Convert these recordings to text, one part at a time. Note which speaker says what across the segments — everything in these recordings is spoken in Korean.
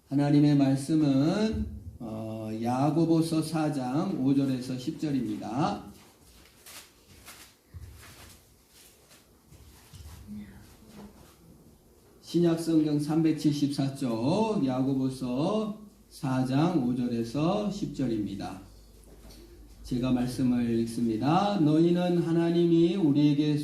Speaker 1: 하나님의 말씀은 야고보서 4장 5절에서 10절입니다. 신약성경 374쪽 야고보서 4장 5절에서 10절입니다. 제가 말씀을 읽습니다. 너희는 하나님이 우리에게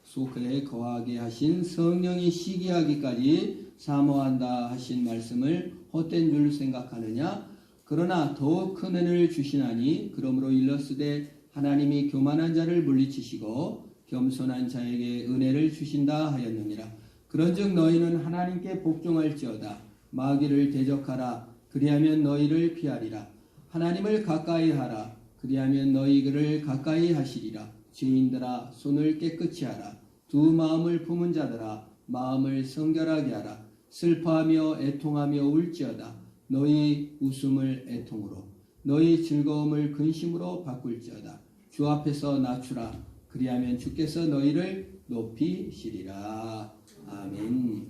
Speaker 1: 속에 거하게 하신 성령이 시기하기까지 사모한다 하신 말씀을 헛된 줄 생각하느냐? 그러나 더욱 큰 은혜를 주시나니 그러므로 일러스되 하나님이 교만한 자를 물리치시고 겸손한 자에게 은혜를 주신다 하였느니라. 그런즉 너희는 하나님께 복종할지어다. 마귀를 대적하라. 그리하면 너희를 피하리라. 하나님을 가까이 하라. 그리하면 너희를 가까이 하시리라. 죄인들아 손을 깨끗이 하라. 두 마음을 품은 자들아 마음을 성결하게 하라. 슬퍼하며 애통하며 울지어다. 너희 웃음을 애통으로 너희 즐거움을 근심으로 바꿀지어다. 주 앞에서 낮추라. 그리하면 주께서 너희를 높이시리라. 아멘.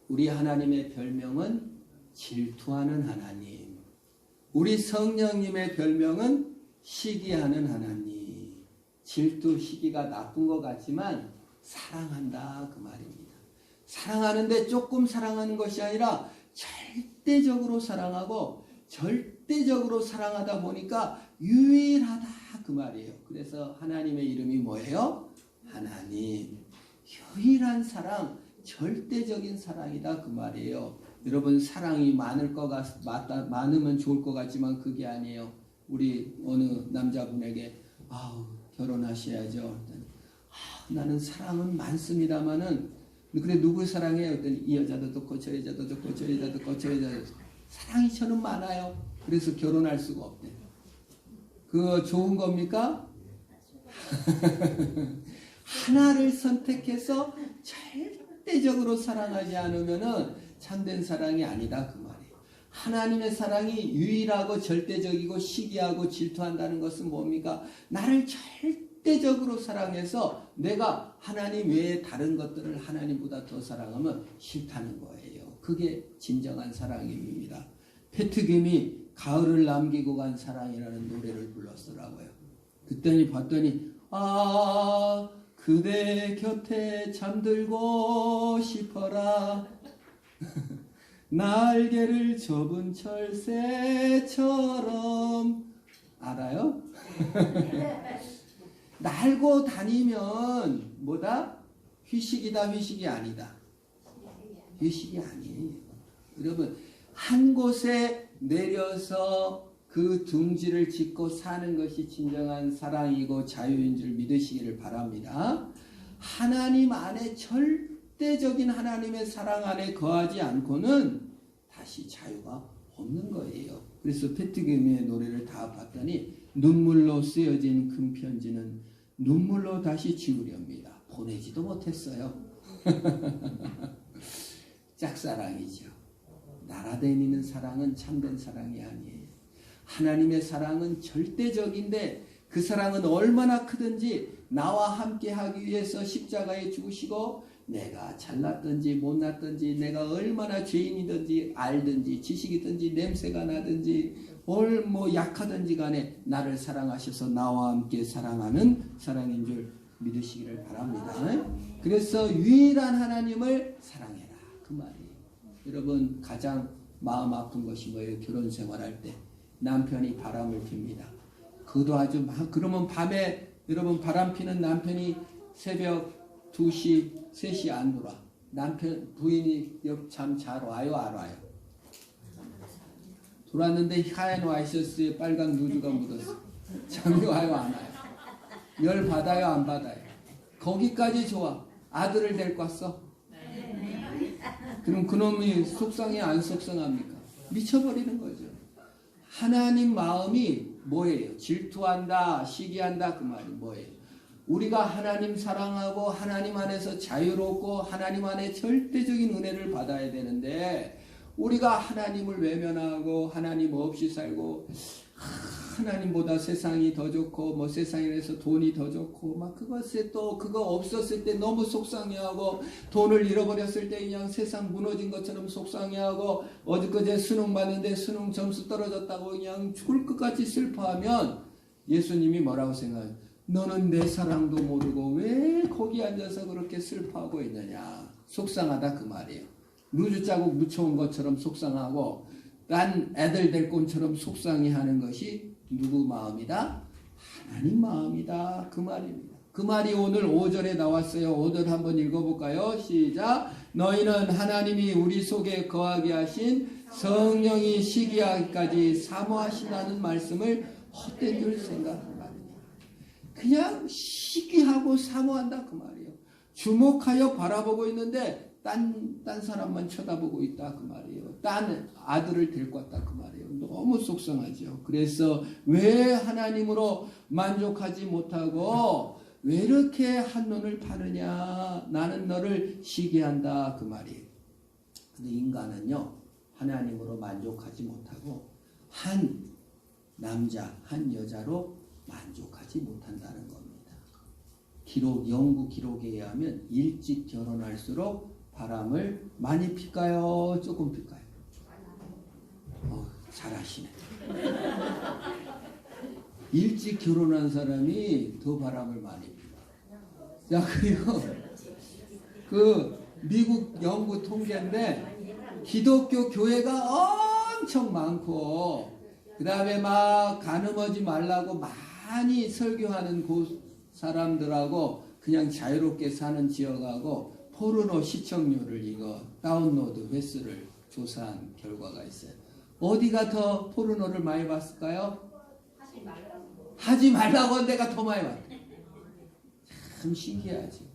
Speaker 1: 우리 하나님의 별명은 질투하는 하나님. 우리 성령님의 별명은 시기하는 하나님. 질투, 시기가 나쁜 것 같지만 사랑한다 그 말입니다. 사랑하는데 조금 사랑하는 것이 아니라 절대적으로 사랑하고 절대적으로 사랑하다 보니까 유일하다 그 말이에요. 그래서 하나님의 이름이 뭐예요? 하나님. 유일한 사랑, 절대적인 사랑이다 그 말이에요. 여러분 사랑이 많으면 좋을 것 같지만 그게 아니에요. 우리 어느 남자분에게 결혼하셔야죠. 나는 사랑은 많습니다마는 그래 누구 사랑해요? 그랬더니 이 여자도 좋고 저 여자도 좋고 저 여자도 좋고 저 여자도 좋고 사랑이 저는 많아요. 그래서 결혼할 수가 없대요. 그거 좋은 겁니까? 하나를 선택해서 절대적으로 사랑하지 않으면은 참된 사랑이 아니다 그 말이에요. 하나님의 사랑이 유일하고 절대적이고 시기하고 질투한다는 것은 뭡니까? 나를 절대적으로 사랑해서 내가 하나님 외에 다른 것들을 하나님보다 더 사랑하면 싫다는 거예요. 그게 진정한 사랑입니다. 페트김이 가을을 남기고 간 사랑이라는 노래를 불렀더라고요. 그랬더니 봤더니 그대 곁에 잠들고 싶어라. 날개를 접은 철새처럼. 알아요? 날고 다니면 뭐다? 휴식이다 휴식이 아니다. 휴식이 아니에요. 여러분 한 곳에 내려서 그 둥지를 짓고 사는 것이 진정한 사랑이고 자유인 줄 믿으시기를 바랍니다. 하나님 안에 절대적인 하나님의 사랑 안에 거하지 않고는 다시 자유가 없는 거예요. 그래서 페트김의 노래를 다 봤더니 눈물로 쓰여진 큰 편지는 눈물로 다시 지우렵니다. 보내지도 못했어요. 짝사랑이죠. 날아다니는 사랑은 참된 사랑이 아니에요. 하나님의 사랑은 절대적인데 그 사랑은 얼마나 크든지 나와 함께 하기 위해서 십자가에 죽으시고 내가 잘났든지 못났든지 내가 얼마나 죄인이든지 알든지 지식이든지 냄새가 나든지 약하든지 간에 나를 사랑하셔서 나와 함께 사랑하는 사랑인 줄 믿으시기를 바랍니다. 그래서 유일한 하나님을 사랑해라 그 말이에요. 여러분 가장 마음 아픈 것이 뭐예요? 결혼 생활할 때 남편이 바람을 핍니다. 그도 아주 그러면 밤에 여러분 바람 피는 남편이 새벽 2시 3시 안 돌아. 남편 부인이 잠 잘 와요 안 와요? 돌았는데 하얀 와이셔츠에 빨간 누드가 묻었어. 잠이 와요 안 와요? 열 받아요 안 받아요? 거기까지 좋아. 아들을 데리고 왔어? 그럼 그놈이 속상해 안 속상합니까? 미쳐버리는 거죠. 하나님 마음이 뭐예요? 질투한다, 시기한다 그 말이 뭐예요? 우리가 하나님 사랑하고 하나님 안에서 자유롭고 하나님 안에 절대적인 은혜를 받아야 되는데 우리가 하나님을 외면하고 하나님 없이 살고 하나님보다 세상이 더 좋고 뭐 세상에서 돈이 더 좋고 막 그것에 또 그거 없었을 때 너무 속상해하고 돈을 잃어버렸을 때 그냥 세상 무너진 것처럼 속상해하고 어저께 수능 봤는데 수능 점수 떨어졌다고 그냥 죽을 것 같이 슬퍼하면 예수님이 뭐라고 생각해요? 너는 내 사랑도 모르고 왜 거기 앉아서 그렇게 슬퍼하고 있느냐. 속상하다 그 말이에요. 루즈 자국 묻혀온 것처럼 속상하고 딴 애들 될 꼼처럼 속상해하는 것이 누구 마음이다? 하나님 마음이다. 그 말입니다. 그 말이 오늘 5절에 나왔어요. 5절 한번 읽어볼까요? 시작. 너희는 하나님이 우리 속에 거하게 하신 성령이 시기하기까지 사모하신다는 말씀을 헛된 줄 생각한 말입니다. 그냥 시기하고 사모한다 그 말이에요. 주목하여 바라보고 있는데 딴 사람만 쳐다보고 있다 그 말이에요. 딴 아들을 데리고 왔다 그 말이에요. 너무 속상하죠. 그래서 왜 하나님으로 만족하지 못하고 왜 이렇게 한눈을 파느냐. 나는 너를 시기한다 그 말이에요. 근데 인간은요 하나님으로 만족하지 못하고 한 남자 한 여자로 만족하지 못한다는 겁니다. 연구 기록에 의하면 일찍 결혼할수록 바람을 많이 필까요? 조금 필까요? 잘하시네. 일찍 결혼한 사람이 더 바람을 많이 핍니다. 자, 그리고 그 미국 연구 통계인데 기독교 교회가 엄청 많고 그 다음에 막 가늠하지 말라고 많이 설교하는 그 사람들하고 그냥 자유롭게 사는 지역하고 포르노 시청률을 이거 다운로드 횟수를 조사한 결과가 있어요. 어디가 더 포르노를 많이 봤을까요? 하지 말라고 한 데가 더 많이 봤다. 참 신기하지.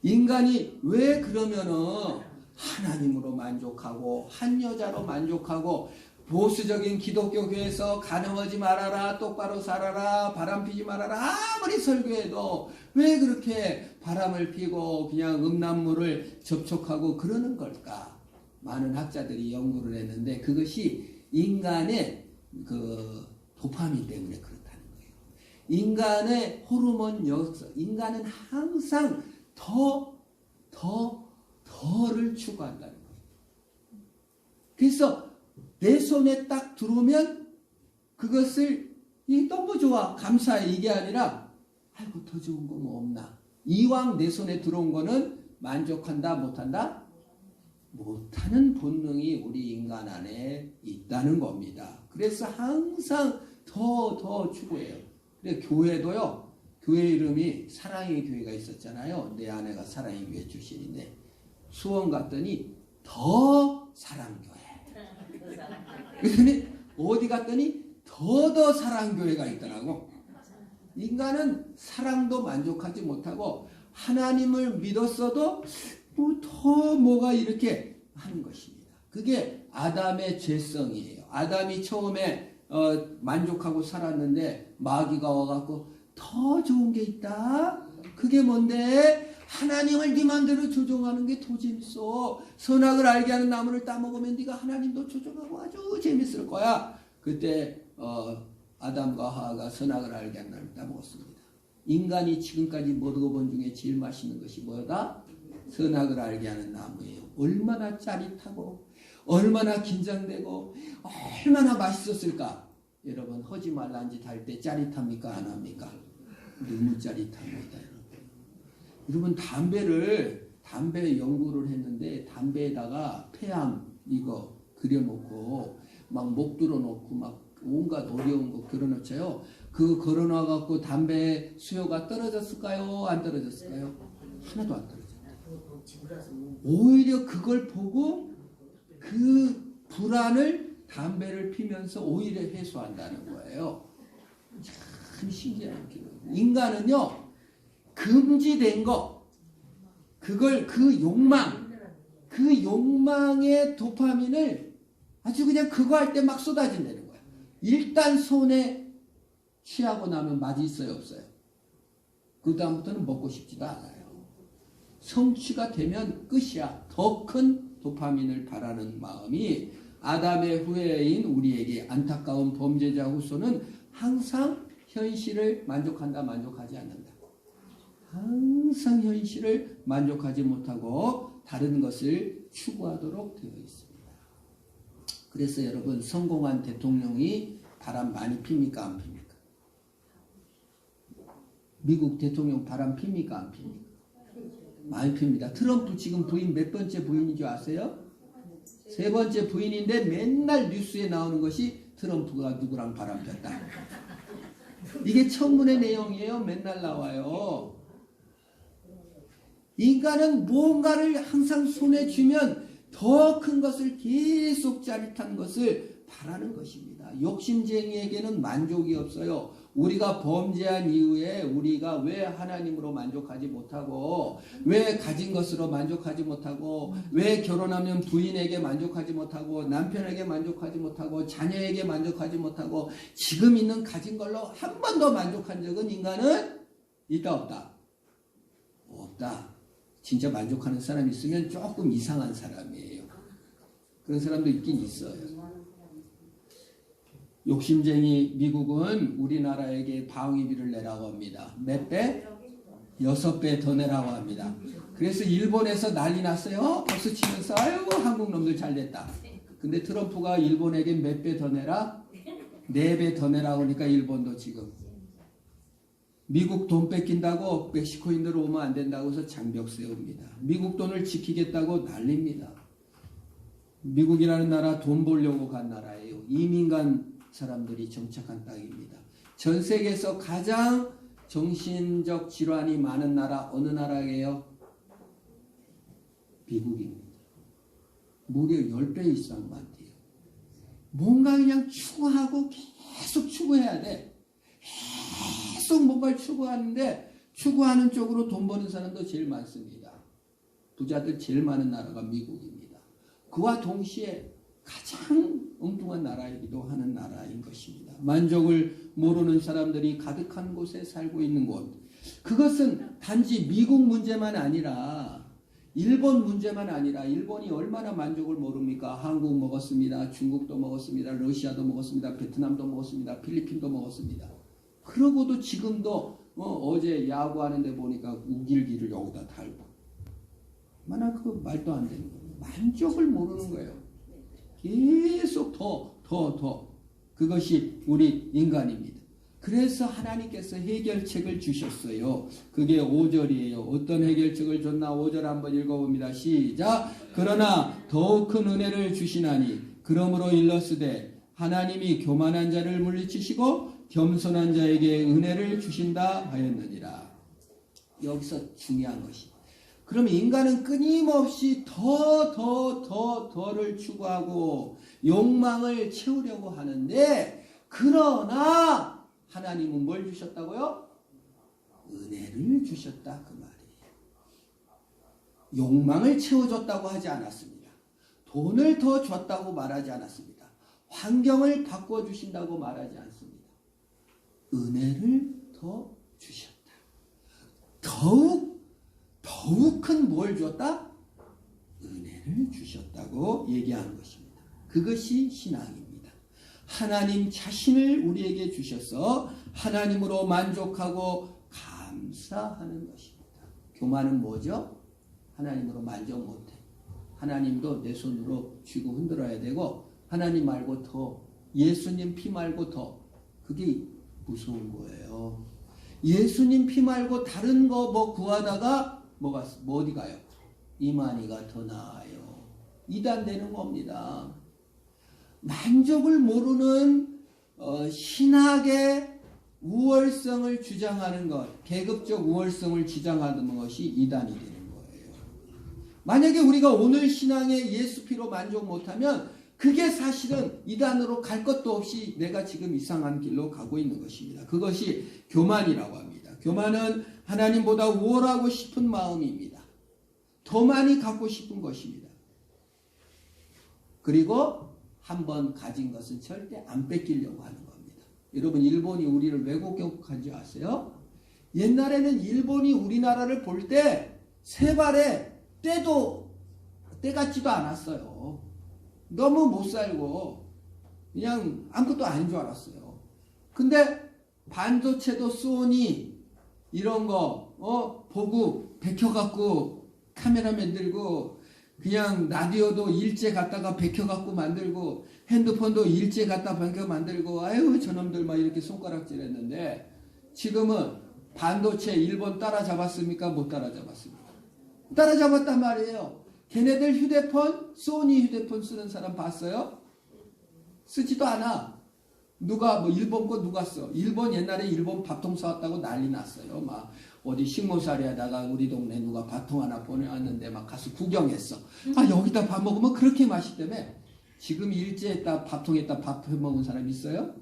Speaker 1: 인간이 왜 그러면은 하나님으로 만족하고 한 여자로 만족하고 보수적인 기독교 교회에서 가늠하지 말아라, 똑바로 살아라, 바람 피지 말아라 아무리 설교해도 왜 그렇게 바람을 피고 그냥 음란물을 접촉하고 그러는 걸까? 많은 학자들이 연구를 했는데 그것이 인간의 그 도파민 때문에 그렇다는 거예요. 인간의 호르몬 역사, 인간은 항상 더를 추구한다는 거예요. 그래서 내 손에 딱 들어오면 그것을 너무 좋아, 감사해 이게 아니라 아이고 더 좋은 거 뭐 없나. 이왕 내 손에 들어온 거는 만족한다 못한다? 못하는 본능이 우리 인간 안에 있다는 겁니다. 그래서 항상 더 추구해요. 근데 교회도요. 교회 이름이 사랑의 교회가 있었잖아요. 내 아내가 사랑의 교회 출신인데 수원 갔더니 더 사랑교회. 그랬더니 어디 갔더니 더 사랑교회가 있더라고. 인간은 사랑도 만족하지 못하고 하나님을 믿었어도 뭐가 이렇게 하는 것입니다. 그게 아담의 죄성이에요. 아담이 처음에 만족하고 살았는데 마귀가 와갖고 더 좋은 게 있다. 그게 뭔데? 하나님을 네 맘대로 조종하는 게 더 재밌어. 선악을 알게 하는 나무를 따먹으면 네가 하나님도 조종하고 아주 재밌을 거야. 그때 아담과 하와가 선악을 알게 하는 나무를 따먹었습니다. 인간이 지금까지 먹어본 중에 제일 맛있는 것이 뭐다? 선악을 알게 하는 나무예요. 얼마나 짜릿하고 얼마나 긴장되고 얼마나 맛있었을까. 여러분 하지 말란 짓 할 때 짜릿합니까? 안 합니까? 너무 짜릿합니다. 여러분 담배 연구를 했는데 담배에다가 폐암 이거 그려놓고 막 목 들어놓고 막 온갖 어려운 거 그려놓잖아요. 그 걸어놔갖고 담배 수요가 떨어졌을까요? 안 떨어졌을까요? 하나도 안 떨어졌어요. 오히려 그걸 보고 그 불안을 담배를 피면서 오히려 해소한다는 거예요. 참 신기한 기록. 인간은요 금지된 거 그걸 그 욕망의 도파민을 아주 그냥 그거 할 때 막 쏟아진다는 거야. 일단 손에 취하고 나면 맛이 있어요 없어요? 그 다음부터는 먹고 싶지도 않아요. 성취가 되면 끝이야. 더 큰 도파민을 바라는 마음이 아담의 후예인 우리에게 안타까운 범죄자 후손은 항상 현실을 만족한다, 만족하지 않는다. 항상 현실을 만족하지 못하고 다른 것을 추구하도록 되어 있습니다. 그래서 여러분, 성공한 대통령이 바람 많이 핍니까, 안 핍니까? 미국 대통령 바람 핍니까, 안 핍니까? 많이 핍니다. 트럼프 지금 부인 몇 번째 부인인 줄 아세요? 3번째 부인인데 맨날 뉴스에 나오는 것이 트럼프가 누구랑 바람 폈다. 이게 청문회 내용이에요. 맨날 나와요. 인간은 무언가를 항상 손에 쥐면 더 큰 것을 계속 짜릿한 것을 바라는 것입니다. 욕심쟁이에게는 만족이 없어요. 우리가 범죄한 이후에 우리가 왜 하나님으로 만족하지 못하고, 왜 가진 것으로 만족하지 못하고, 왜 결혼하면 부인에게 만족하지 못하고, 남편에게 만족하지 못하고, 자녀에게 만족하지 못하고, 지금 있는 가진 걸로 한 번도 만족한 적은 인간은 있다, 없다? 없다. 진짜 만족하는 사람이 있으면 조금 이상한 사람이에요. 그런 사람도 있긴 있어요. 욕심쟁이 미국은 우리나라에게 방위비를 내라고 합니다. 몇 배? 6배 더 내라고 합니다. 그래서 일본에서 난리 났어요. 박수 치면서 아이고 한국 놈들 잘 됐다. 근데 트럼프가 일본에게 몇 배 더 내라? 4배 더 내라고 하니까 일본도 지금 미국 돈 뺏긴다고 멕시코인들 오면 안 된다고 해서 장벽 세웁니다. 미국 돈을 지키겠다고 난립니다. 미국이라는 나라 돈 벌려고 간 나라예요. 이민 간 사람들이 정착한 땅입니다. 전 세계에서 가장 정신적 질환이 많은 나라 어느 나라예요? 미국입니다. 무려 10배 이상 많대요. 뭔가 그냥 추구하고 계속 추구해야 돼. 계속 뭔가를 추구하는데 추구하는 쪽으로 돈 버는 사람도 제일 많습니다. 부자들 제일 많은 나라가 미국입니다. 그와 동시에 가장 엉뚱한 나라이기도 하는 나라인 것입니다. 만족을 모르는 사람들이 가득한 곳에 살고 있는 곳. 그것은 단지 미국 문제만 아니라 일본 문제만 아니라 일본이 얼마나 만족을 모릅니까? 한국 먹었습니다. 중국도 먹었습니다. 러시아도 먹었습니다. 베트남도 먹었습니다. 필리핀도 먹었습니다. 그러고도 지금도 어제 야구하는데 보니까 우길기를 여기다 달고 얼마나 그 말도 안 되는 거예요. 만족을 모르는 거예요. 계속 더. 그것이 우리 인간입니다. 그래서 하나님께서 해결책을 주셨어요. 그게 5절이에요. 어떤 해결책을 줬나 5절 한번 읽어봅니다. 시작. 그러나 더욱 큰 은혜를 주시나니 그러므로 일러스되 하나님이 교만한 자를 물리치시고 겸손한 자에게 은혜를 주신다 하였느니라. 여기서 중요한 것이 그러면 인간은 끊임없이 더를 추구하고 욕망을 채우려고 하는데 그러나 하나님은 뭘 주셨다고요? 은혜를 주셨다 그 말이에요. 욕망을 채워줬다고 하지 않았습니다. 돈을 더 줬다고 말하지 않았습니다. 환경을 바꿔주신다고 말하지 않습니다. 은혜를 더 주셨다. 더욱 큰 뭘 줬다? 은혜를 주셨다고 얘기하는 것입니다. 그것이 신앙입니다. 하나님 자신을 우리에게 주셔서 하나님으로 만족하고 감사하는 것입니다. 교만은 뭐죠? 하나님으로 만족 못해. 하나님도 내 손으로 쥐고 흔들어야 되고 하나님 말고 더, 예수님 피 말고 더. 그게 무서운 거예요. 예수님 피 말고 다른 거 뭐 구하다가 어디 가요? 이만희가 더 나아요. 이단되는 겁니다. 만족을 모르는 신학의 우월성을 주장하는 것, 계급적 우월성을 주장하는 것이 이단이 되는 거예요. 만약에 우리가 오늘 신앙의 예수 피로 만족 못하면 그게 사실은 이단으로 갈 것도 없이 내가 지금 이상한 길로 가고 있는 것입니다. 그것이 교만이라고 합니다. 교만은 하나님보다 우월하고 싶은 마음입니다. 더 많이 갖고 싶은 것입니다. 그리고 한번 가진 것은 절대 안 뺏기려고 하는 겁니다. 여러분 일본이 우리를 왜 공격한지 아세요? 옛날에는 일본이 우리나라를 볼 때 세 발에 때 같지도 않았어요. 너무 못 살고 그냥 아무것도 아닌 줄 알았어요. 근데 반도체도 소니 이런 거 보고 베껴갖고 카메라맨 들고 그냥 라디오도 일제 갖다가 베껴갖고 만들고 핸드폰도 일제 갖다 베껴 만들고 아유 저놈들 막 이렇게 손가락질했는데 지금은 반도체 일본 따라잡았습니까? 못 따라잡았습니까? 따라잡았단 말이에요. 걔네들 휴대폰 소니 휴대폰 쓰는 사람 봤어요? 쓰지도 않아. 누가 뭐 일본 거 누가 써? 일본 옛날에 일본 밥통 사왔다고 난리 났어요. 막 어디 식모살이 하다가 우리 동네 누가 밥통 하나 보내왔는데 막 가서 구경했어. 아 여기다 밥 먹으면 그렇게 맛있다며. 지금 일제에다 밥통에다 밥 해먹은 사람 있어요?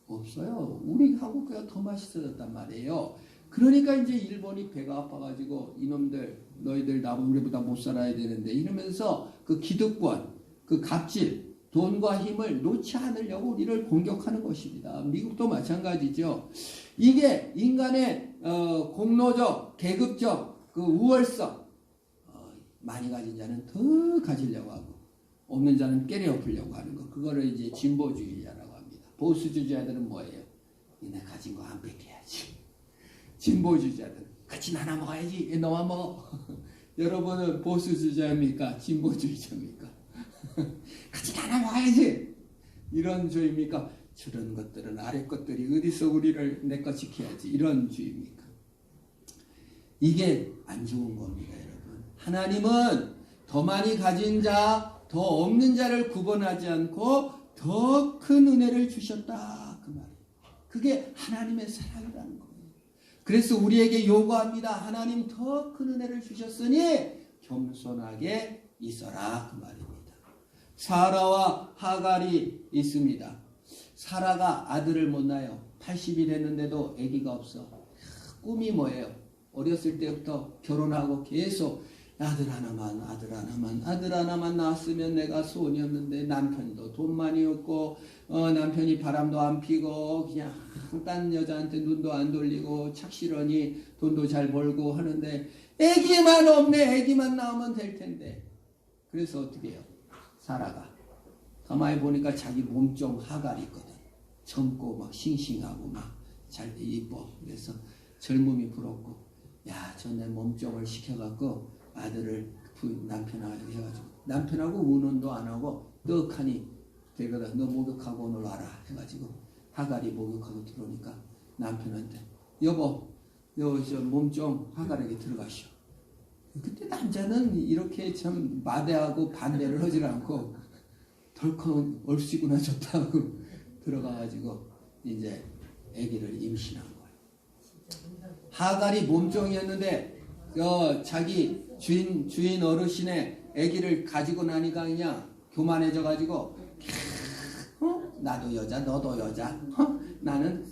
Speaker 1: 없어요. 우리 한국가 더 맛있어졌단 말이에요. 그러니까 이제 일본이 배가 아파가지고 이놈들 너희들 나 우리보다 못 살아야 되는데 이러면서 그 기득권 그 갑질 돈과 힘을 놓지 않으려고 우리를 공격하는 것입니다. 미국도 마찬가지죠. 이게 인간의 공로적, 계급적 그 우월성 많이 가진 자는 더 가지려고 하고 없는 자는 깨려엎으려고 하는 거. 그거를 이제 진보주의자라고 합니다. 보수주의자들은 뭐예요? 니네 가진 거 안 뺏겨야지. 진보주의자들은 같이 나눠 먹어야지. 너와 먹어. 여러분은 보수주의자입니까? 진보주의자입니까? 같이 나눠 먹어야지. 이런 주의입니까? 저런 것들은 아래 것들이 어디서 우리를 내 것 지켜야지. 이런 주의입니까? 이게 안 좋은 겁니다, 여러분. 하나님은 더 많이 가진 자, 더 없는 자를 구분하지 않고 더 큰 은혜를 주셨다. 그 말이에요. 그게 하나님의 사랑이라는 거예요. 그래서 우리에게 요구합니다. 하나님 더 큰 은혜를 주셨으니 겸손하게 있어라. 그 말입니다. 사라와 하갈이 있습니다. 사라가 아들을 못 낳아요. 80이 됐는데도 아기가 없어. 꿈이 뭐예요? 어렸을 때부터 결혼하고 계속 아들 하나만 낳았으면 내가 소원이었는데 남편도 돈 많이 없고 남편이 바람도 안 피고 그냥 딴 여자한테 눈도 안 돌리고 착실하니 돈도 잘 벌고 하는데 아기만 없네. 아기만 낳으면 될 텐데. 그래서 어떻게 해요? 사라가 가만히 보니까 자기 몸종 하갈이 있거든. 젊고 막 싱싱하고 막 잘 이뻐. 그래서 젊음이 부럽고 야, 저 내 몸종을 시켜갖고 아들을 남편하고 해가지고 남편하고 운운도 안 하고 떡하니 되거든. 너 목욕하고 오늘 와라 해가지고 하갈이 목욕하고 들어오니까 남편한테 여보 너 저 몸종 하갈에게 들어가시오. 그때 남자는 이렇게 참 마대하고 반대를 하질 않고 덜컥 얼씨구나 좋다고 들어가가지고 이제 아기를 임신한 거예요. 하갈이 몸종이었는데 자기 주인 어르신의 아기를 가지고 나니까 그냥 교만해져가지고 나도 여자 너도 여자 나는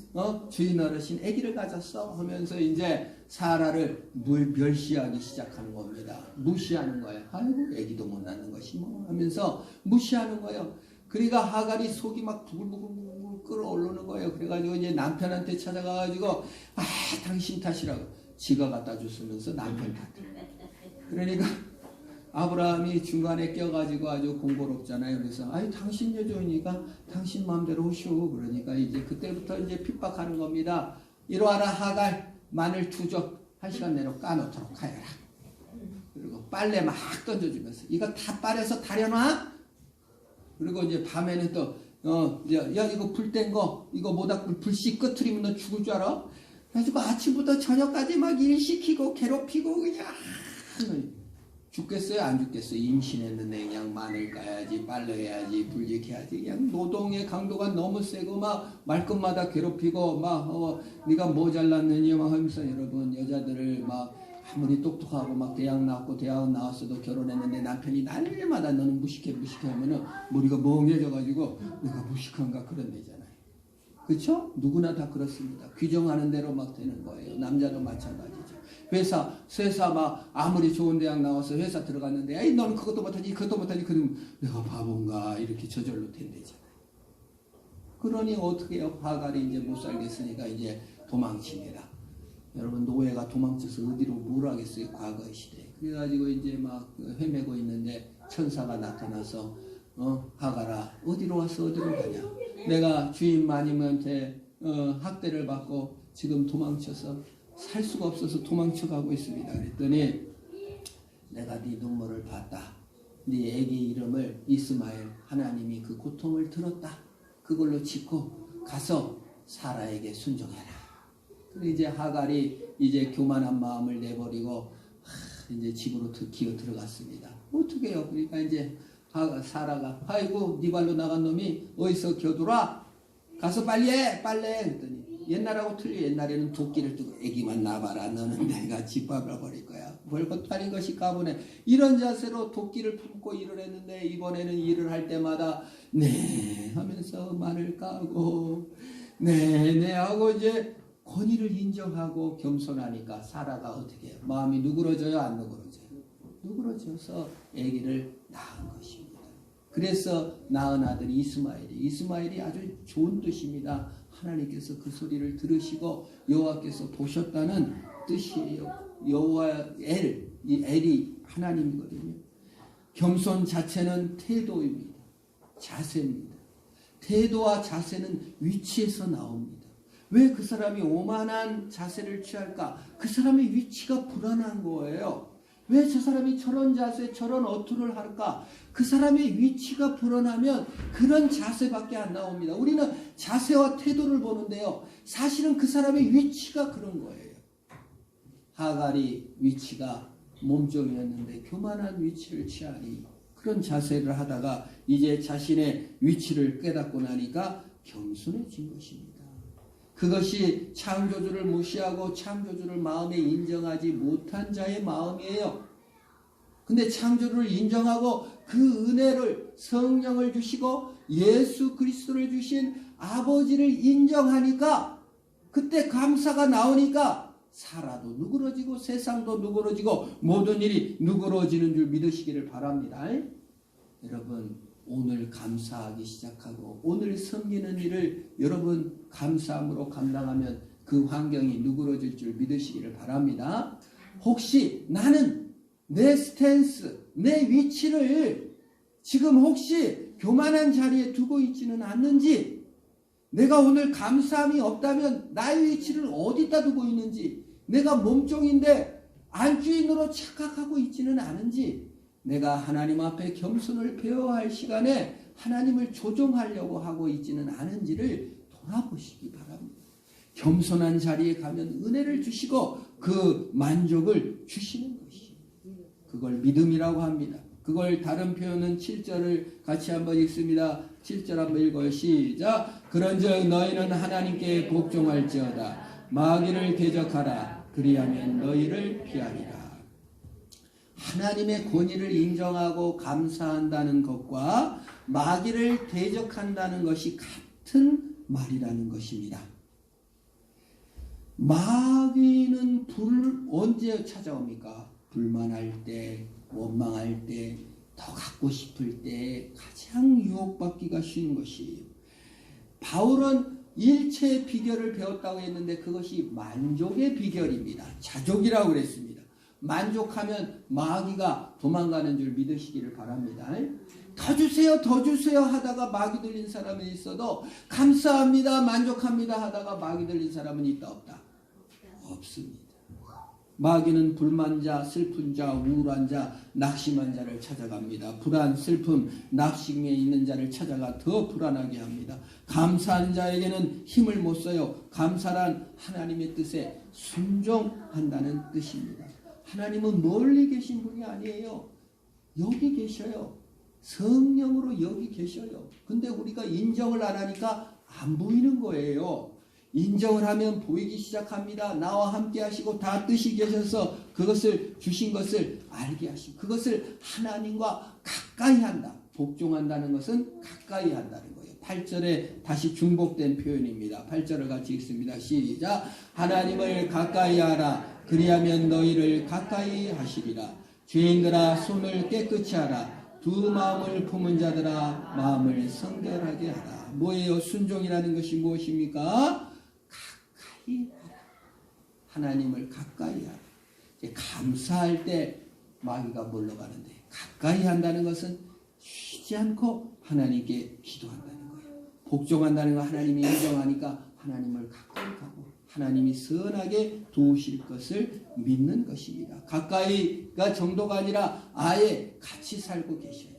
Speaker 1: 주인 어르신 아기를 가졌어 하면서 이제 사라를 멸시하기 시작하는 겁니다. 무시하는 거예요. 아이고 아기도 못 낳는 것이 뭐 하면서 무시하는 거예요. 그러니까 하갈이 속이 막 부글부글 끓어오르는 거예요. 그래가지고 이제 남편한테 찾아가가지고 당신 탓이라고 지가 갖다 줬으면서 남편 탓. 그러니까 아브라함이 중간에 껴가지고 아주 공고롭잖아요. 그래서 당신 여종이니까 당신 마음대로 오시오. 그러니까 이제 그때부터 이제 핍박하는 겁니다. 이리와라 하갈 마늘 2조 1시간 내로 까놓도록 하여라. 그리고 빨래 막 던져주면서 이거 다 빨아서 다려놔. 그리고 이제 밤에는 또 야 이거 불 뗀 거 이거 모닥불 불씨 꺼트리면 너 죽을 줄 알아? 그래가지고 아침부터 저녁까지 막 일 시키고 괴롭히고 그냥 죽겠어요? 안 죽겠어요? 임신했는데 그냥 마늘 까야지 빨래해야지 불지켜야지 그냥 노동의 강도가 너무 세고 막 말끝마다 괴롭히고 막 네가 뭐 잘났느냐 막 하면서 여러분 여자들을 막 아무리 똑똑하고 막 대학 나왔고 대학 나왔어도 결혼했는데 남편이 날마다 너는 무식해 하면은 머리가 멍해져가지고 내가 무식한가 그런 데잖아요. 그렇죠? 누구나 다 그렇습니다. 규정하는 대로 막 되는 거예요. 남자도 마찬가지죠. 회사 막 아무리 좋은 대학 나와서 회사 들어갔는데 에이 너는 그것도 못하지 그럼 내가 바본가 이렇게 저절로 된대잖아요. 그러니 어떻게 해요? 하갈이 이제 못 살겠으니까 이제 도망칩니다. 여러분 노예가 도망쳐서 어디로 뭘 하겠어요? 과거의 시대에. 그래가지고 이제 막 헤매고 있는데 천사가 나타나서 하가라 어디로 와서 어디로 가냐. 내가 주인 마님한테 학대를 받고 지금 도망쳐서 살 수가 없어서 도망쳐가고 있습니다. 그랬더니 내가 네 눈물을 봤다. 네 애기 이름을 이스마엘, 하나님이 그 고통을 들었다. 그걸로 짓고 가서 사라에게 순종해라. 그리고 이제 하갈이 이제 교만한 마음을 내버리고 이제 집으로 기어 들어갔습니다. 어떻게 해요? 그러니까 이제 사라가 아이고 네 발로 나간 놈이 어디서 겨돌아? 가서 빨리 해! 빨리 해! 그랬더니 옛날하고 틀려. 옛날에는 도끼를 뜨고 애기만 나봐라. 너는 내가 짓밟아 버릴 거야. 벌것 다린 것이 까보네. 이런 자세로 도끼를 품고 일을 했는데 이번에는 일을 할 때마다 네 하면서 말을 까고 네 하고 이제 권위를 인정하고 겸손하니까 사라가 어떻게 해요? 마음이 누그러져요? 안 누그러져요? 누그러져서 아기를 낳은 것입니다. 그래서 낳은 아들이 이스마엘이 아주 좋은 뜻입니다. 하나님께서 그 소리를 들으시고 여호와께서 보셨다는 뜻이에요. 여호와 이 엘이 하나님이거든요. 겸손 자체는 태도입니다. 자세입니다. 태도와 자세는 위치에서 나옵니다. 왜 그 사람이 오만한 자세를 취할까? 그 사람의 위치가 불안한 거예요. 왜 저 사람이 저런 자세, 저런 어투를 할까? 그 사람의 위치가 불안하면 그런 자세밖에 안 나옵니다. 우리는 자세와 태도를 보는데요. 사실은 그 사람의 위치가 그런 거예요. 하갈이 위치가 몸종이었는데 교만한 위치를 취하니 그런 자세를 하다가 이제 자신의 위치를 깨닫고 나니까 겸손해진 것입니다. 그것이 창조주를 무시하고 창조주를 마음에 인정하지 못한 자의 마음이에요. 근데 창조주를 인정하고 그 은혜를 성령을 주시고 예수 그리스도를 주신 아버지를 인정하니까 그때 감사가 나오니까 사라도 누그러지고 세상도 누그러지고 모든 일이 누그러지는 줄 믿으시기를 바랍니다. 여러분 오늘 감사하기 시작하고 오늘 섬기는 일을 여러분 감사함으로 감당하면 그 환경이 누그러질 줄 믿으시기를 바랍니다. 혹시 나는 내 스탠스, 내 위치를 지금 혹시 교만한 자리에 두고 있지는 않는지, 내가 오늘 감사함이 없다면 나의 위치를 어디다 두고 있는지, 내가 몸종인데 안주인으로 착각하고 있지는 않은지, 내가 하나님 앞에 겸손을 배워야 할 시간에 하나님을 조종하려고 하고 있지는 않은지를 돌아보시기 바랍니다. 겸손한 자리에 가면 은혜를 주시고 그 만족을 주시는 것이에요. 그걸 믿음이라고 합니다. 그걸 다른 표현은 7절을 같이 한번 읽습니다. 7절 한번 읽어요. 시작. 그런즉 너희는 하나님께 복종할지어다. 마귀를 대적하라. 그리하면 너희를 피하리라. 하나님의 권위를 인정하고 감사한다는 것과 마귀를 대적한다는 것이 같은 말이라는 것입니다. 마귀는 언제 찾아옵니까? 불만할 때, 원망할 때, 더 갖고 싶을 때 가장 유혹받기가 쉬운 것이에요. 바울은 일체의 비결을 배웠다고 했는데 그것이 만족의 비결입니다. 자족이라고 그랬습니다. 만족하면 마귀가 도망가는 줄 믿으시기를 바랍니다. 더 주세요, 더 주세요 하다가 마귀 들린 사람은 있어도 감사합니다, 만족합니다 하다가 마귀 들린 사람은 있다 없다? 없습니다. 마귀는 불만자, 슬픈 자, 우울한 자, 낙심한 자를 찾아갑니다. 불안, 슬픔, 낙심에 있는 자를 찾아가 더 불안하게 합니다. 감사한 자에게는 힘을 못 써요. 감사란 하나님의 뜻에 순종한다는 뜻입니다. 하나님은 멀리 계신 분이 아니에요. 여기 계셔요. 성령으로 여기 계셔요. 근데 우리가 인정을 안 하니까 안 보이는 거예요. 인정을 하면 보이기 시작합니다. 나와 함께 하시고 다 뜻이 계셔서 그것을 주신 것을 알게 하시고 그것을 하나님과 가까이 한다. 복종한다는 것은 가까이 한다는 거예요. 8절에 다시 중복된 표현입니다. 8절을 같이 읽습니다. 시작. 하나님을 가까이 하라. 그리하면 너희를 가까이 하시리라. 죄인들아 손을 깨끗이 하라. 두 마음을 품은 자들아 마음을 성결하게 하라. 뭐예요? 순종이라는 것이 무엇입니까? 가까이 하라. 하나님을 가까이 하라. 감사할 때 마귀가 물러가는데 가까이 한다는 것은 쉬지 찾지 않고 하나님께 기도한다는 거예요. 복종한다는 거 하나님이 인정하니까 하나님을 가까이 가고 하나님이 선하게 도우실 것을 믿는 것입니다. 가까이가 정도가 아니라 아예 같이 살고 계셔요.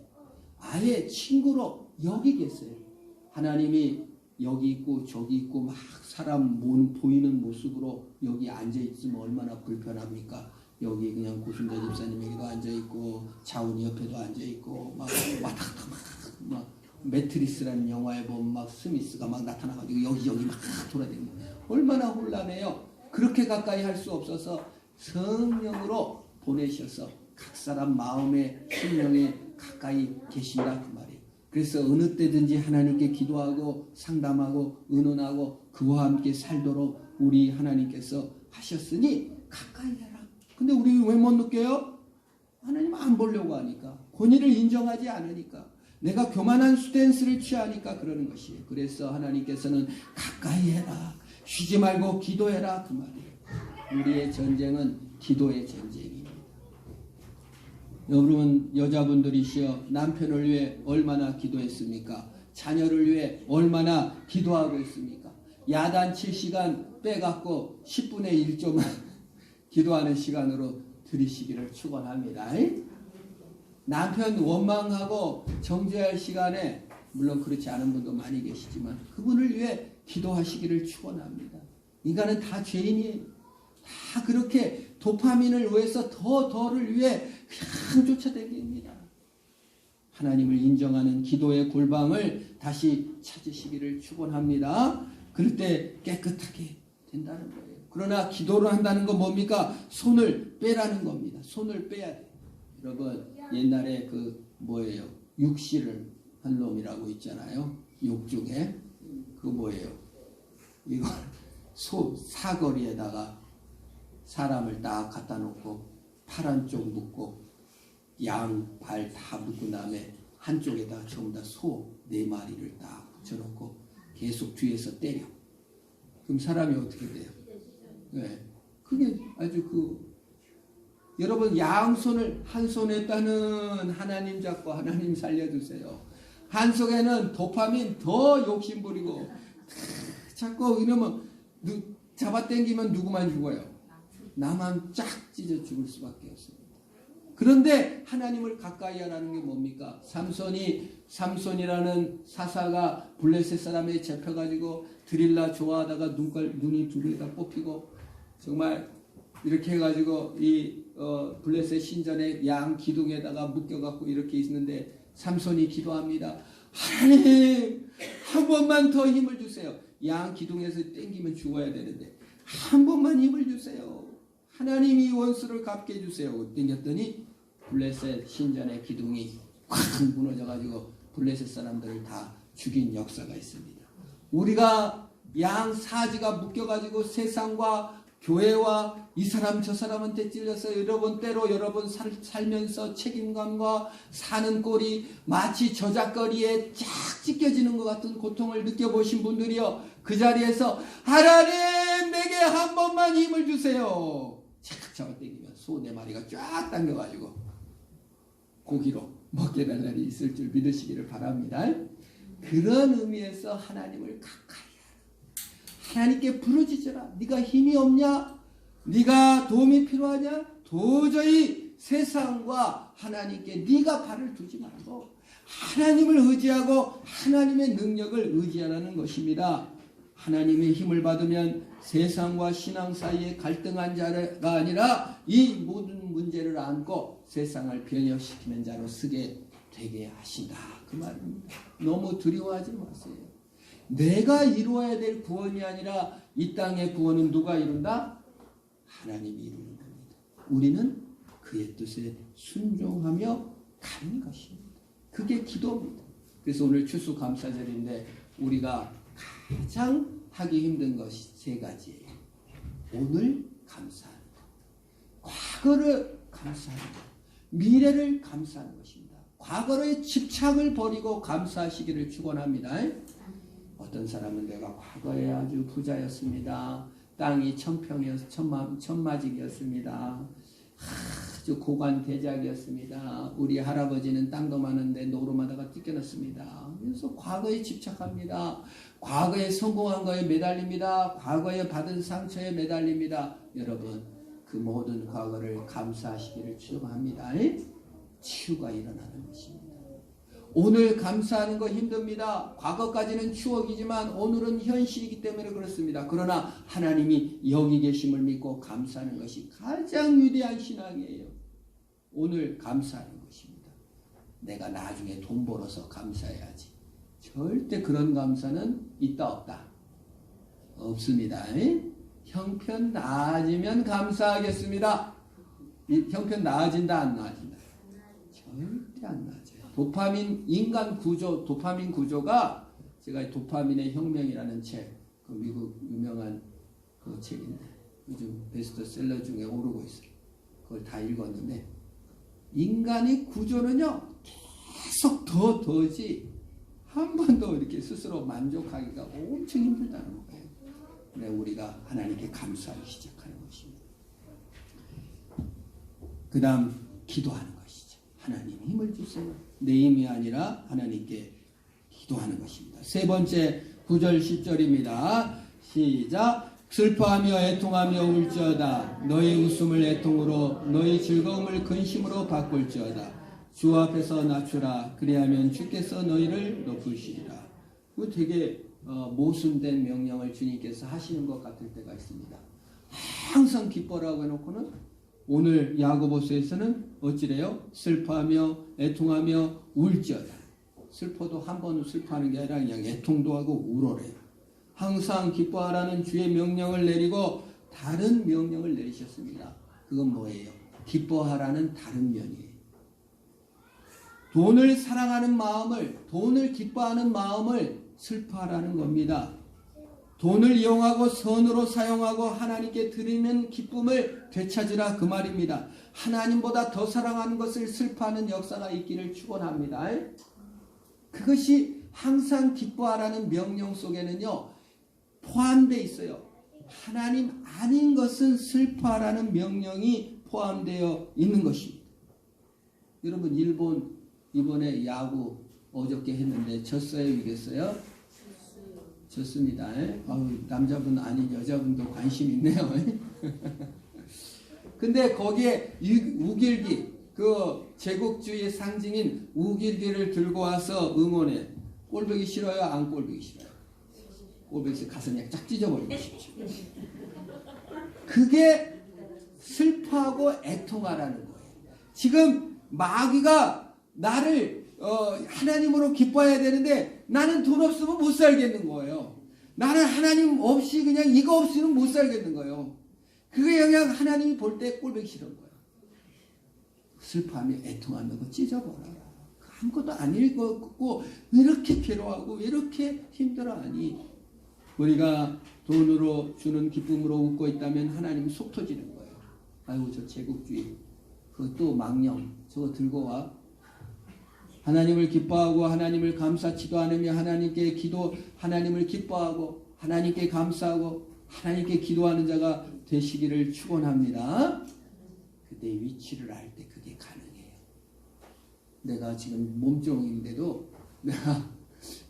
Speaker 1: 아예 친구로 여기 계세요. 하나님이 여기 있고 저기 있고 막 사람 보이는 모습으로 여기 앉아있으면 얼마나 불편합니까? 여기 그냥 고순자 집사님에게도 앉아있고 차은이 옆에도 앉아있고 막 왔다 갔다 막 매트리스라는 영화에 보면 막 스미스가 막 나타나가지고 여기 막 돌아다니는 얼마나 혼란해요. 그렇게 가까이 할 수 없어서 성령으로 보내셔서 각 사람 마음에 심령에 가까이 계신다 그 말이에요. 그래서 어느 때든지 하나님께 기도하고 상담하고 의논하고 그와 함께 살도록 우리 하나님께서 하셨으니 가까이 해라. 근데 우리 왜 못 느껴요? 하나님 안 보려고 하니까, 권위를 인정하지 않으니까, 내가 교만한 스탠스를 취하니까 그러는 것이에요. 그래서 하나님께서는 가까이 해라, 쉬지 말고 기도해라 그 말이에요. 우리의 전쟁은 기도의 전쟁입니다. 여러분 여자분들이시여 남편을 위해 얼마나 기도했습니까? 자녀를 위해 얼마나 기도하고 있습니까? 야단 7시간 빼갖고 10분의 1조만 기도하는 시간으로 들이시기를 축원합니다. 남편 원망하고 정죄할 시간에 물론 그렇지 않은 분도 많이 계시지만 그분을 위해 기도하시기를 축원합니다. 인간은 다 죄인이에요. 다 그렇게 도파민을 위해서 더를 위해 그냥 쫓아다닙니다. 하나님을 인정하는 기도의 골방을 다시 찾으시기를 축원합니다. 그럴 때 깨끗하게 된다는 거예요. 그러나 기도를 한다는 건 뭡니까? 손을 빼라는 겁니다. 손을 빼야 돼요. 여러분 옛날에 육시를 한 놈이라고 있잖아요. 욕중에 그 뭐예요? 이거 사거리에다가 사람을 딱 갖다 놓고 팔 한쪽 묶고 양 발 다 묶은 다음에 한쪽에다가 전부 다 소 4마리를 딱 붙여놓고 계속 뒤에서 때려. 그럼 사람이 어떻게 돼요? 네. 그게 아주 여러분 양손을 한 손에 따는 하나님 잡고 하나님 살려주세요. 한 손에는 도파민 더 욕심부리고 자꾸 이러면 잡아당기면 누구만 죽어요? 나만 쫙 찢어 죽을 수밖에 없습니다. 그런데 하나님을 가까이 하라는 게 뭡니까? 삼손이라는 사사가 블레셋 사람에 잡혀가지고 드릴라 좋아하다가 눈이 두 개가 뽑히고 정말 이렇게 해가지고 블레셋 신전의 양 기둥에다가 묶여갖고 이렇게 있는데 삼손이 기도합니다. 하나님 한 번만 더 힘을 주세요. 양 기둥에서 땡기면 죽어야 되는데 한 번만 힘을 주세요. 하나님이 원수를 갚게 해주세요. 땡겼더니 블레셋 신전의 기둥이 꽉 무너져가지고 블레셋 사람들을 다 죽인 역사가 있습니다. 우리가 양 사지가 묶여가지고 세상과 교회와 이 사람 저 사람한테 찔려서 여러분 때로 여러분 살면서 책임감과 사는 꼴이 마치 저작거리에 쫙 찢겨지는 것 같은 고통을 느껴보신 분들이요. 그 자리에서 하나님 내게 한 번만 힘을 주세요. 착 잡아당기면 소 4마리가 쫙 당겨가지고 고기로 먹게 될 날이 있을 줄 믿으시기를 바랍니다. 그런 의미에서 하나님을 가까이 하나님께 부르짖어라. 네가 힘이 없냐? 네가 도움이 필요하냐? 도저히 세상과 하나님께 네가 발을 두지 말고 하나님을 의지하고 하나님의 능력을 의지하라는 것입니다. 하나님의 힘을 받으면 세상과 신앙 사이에 갈등한 자가 아니라 이 모든 문제를 안고 세상을 변혁시키는 자로 쓰게 되게 하신다. 그 말입니다. 너무 두려워하지 마세요. 내가 이루어야 될 구원이 아니라 이 땅의 구원은 누가 이룬다? 하나님이 이루는 겁니다. 우리는 그의 뜻에 순종하며 가는 것입니다. 그게 기도입니다. 그래서 오늘 추수감사절인데 우리가 가장 하기 힘든 것이 3가지예요. 오늘 감사하는 것, 과거를 감사하는 것, 미래를 감사하는 것입니다. 과거의 집착을 버리고 감사하시기를 축원합니다. 어떤 사람은 내가 과거에 아주 부자였습니다. 땅이 천마직이었습니다. 아주 고관대작이었습니다. 우리 할아버지는 땅도 많은데 노름하다가 쫓겨났습니다. 그래서 과거에 집착합니다. 과거에 성공한 거에 매달립니다. 과거에 받은 상처에 매달립니다. 여러분, 그 모든 과거를 감사하시기를 축원합니다. 치유가 일어나는 것입니다. 오늘 감사하는 거 힘듭니다. 과거까지는 추억이지만 오늘은 현실이기 때문에 그렇습니다. 그러나 하나님이 여기 계심을 믿고 감사하는 것이 가장 위대한 신앙이에요. 오늘 감사하는 것입니다. 내가 나중에 돈 벌어서 감사해야지. 절대 그런 감사는 있다 없다? 없습니다. 형편 나아지면 감사하겠습니다. 형편 나아진다 안 나아진다? 절대 안 나아져요. 도파민 인간 구조, 도파민 구조가 제가 도파민의 혁명이라는 책, 그 미국 유명한 그 책인데 요즘 베스트셀러 중에 오르고 있어요. 그걸 다 읽었는데 인간의 구조는요 계속 더지 한 번도 이렇게 스스로 만족하기가 엄청 힘들다는 거예요. 근데 우리가 하나님께 감사하기 시작하는 것입니다. 그 다음 기도하는 것이죠. 하나님 힘을 주세요. 내 힘이 아니라 하나님께 기도하는 것입니다. 세 번째 9절 10절입니다. 시작. 슬퍼하며 애통하며 울지어다. 너의 웃음을 애통으로 너의 즐거움을 근심으로 바꿀지어다. 주 앞에서 낮추라. 그리하면 주께서 너희를 높으시리라. 그 되게 모순된 명령을 주님께서 하시는 것 같을 때가 있습니다. 항상 기뻐라고 해놓고는 오늘 야고보서에서는 어찌래요? 슬퍼하며 애통하며 울지어다. 슬퍼도 한 번 슬퍼하는 게 아니라 그냥 애통도 하고 울어래요. 항상 기뻐하라는 주의 명령을 내리고 다른 명령을 내리셨습니다. 그건 뭐예요? 기뻐하라는 다른 면이에요. 돈을 사랑하는 마음을, 돈을 기뻐하는 마음을 슬퍼하라는 겁니다. 돈을 이용하고 선으로 사용하고 하나님께 드리는 기쁨을 되찾으라 그 말입니다. 하나님보다 더 사랑하는 것을 슬퍼하는 역사가 있기를 축원합니다. 그것이 항상 기뻐하라는 명령 속에는요 포함되어 있어요. 하나님 아닌 것은 슬퍼하라는 명령이 포함되어 있는 것입니다. 여러분 일본 이번에 야구 어저께 했는데 졌어요 이겼어요? 졌습니다. 남자분 아닌 여자분도 관심 있네요. 근데 거기에 우길기 그 제국주의의 상징인 우길기를 들고 와서 응원해. 꼴보기 싫어요? 안 꼴보기 싫어요? 꼴보기 가서 그냥 쫙 찢어버리고 싶죠. 그게 슬퍼하고 애통하라는 거예요. 지금 마귀가 나를 하나님으로 기뻐해야 되는데 나는 돈 없으면 못 살겠는 거예요. 나는 하나님 없이 그냥 이거 없이는 못 살겠는 거예요. 그게 그냥 하나님이 볼 때 꼴보기 싫은 거예요. 슬퍼하며 애통하며 그 찢어버려라. 아무것도 아닐 것 같고 왜 이렇게 괴로워하고 왜 이렇게 힘들어하니? 우리가 돈으로 주는 기쁨으로 웃고 있다면 하나님 속 터지는 거예요. 아이고 저 제국주의 그것도 망령 저거 들고 와. 하나님을 기뻐하고 하나님을 감사치도 않으며 하나님께 하나님을 기뻐하고 하나님께 감사하고 하나님께 기도하는 자가 되시기를 축원합니다. 그때 위치를 알 때 그게 가능해요. 내가 지금 몸종인데도 내가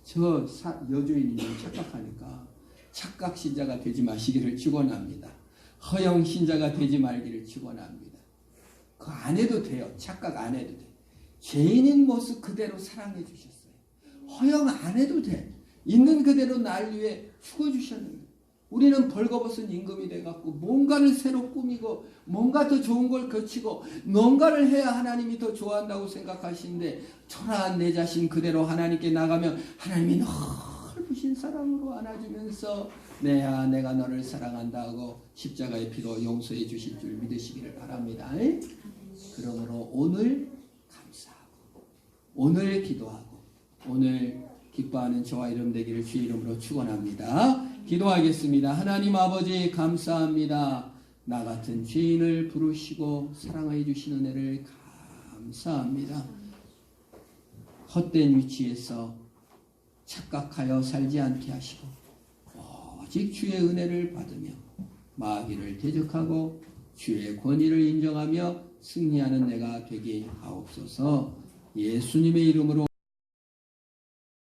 Speaker 1: 저 여주인이 착각하니까 착각 신자가 되지 마시기를 축원합니다. 허영 신자가 되지 말기를 축원합니다. 그거 안 해도 돼요. 착각 안 해도 돼. 죄인인 모습 그대로 사랑해 주셨어요. 허영 안 해도 돼. 있는 그대로 날 위해 죽어주셨는데 우리는 벌거벗은 임금이 돼갖고 뭔가를 새로 꾸미고 뭔가 더 좋은 걸 거치고 뭔가를 해야 하나님이 더 좋아한다고 생각하시는데 초라한 내 자신 그대로 하나님께 나가면 하나님이 넓으신 사랑으로 안아주면서 내가 너를 사랑한다 하고 십자가의 피로 용서해 주실 줄 믿으시기를 바랍니다. 그러므로 오늘 감사하고 오늘 기도하고 오늘 기뻐하는 저와 이름 되기를 주의 이름으로 축원합니다. 기도하겠습니다. 하나님 아버지 감사합니다. 나 같은 죄인을 부르시고 사랑해 주시는 은혜를 감사합니다. 헛된 위치에서 착각하여 살지 않게 하시고 오직 주의 은혜를 받으며 마귀를 대적하고 주의 권위를 인정하며 승리하는 내가 되게 하옵소서. 예수님의 이름으로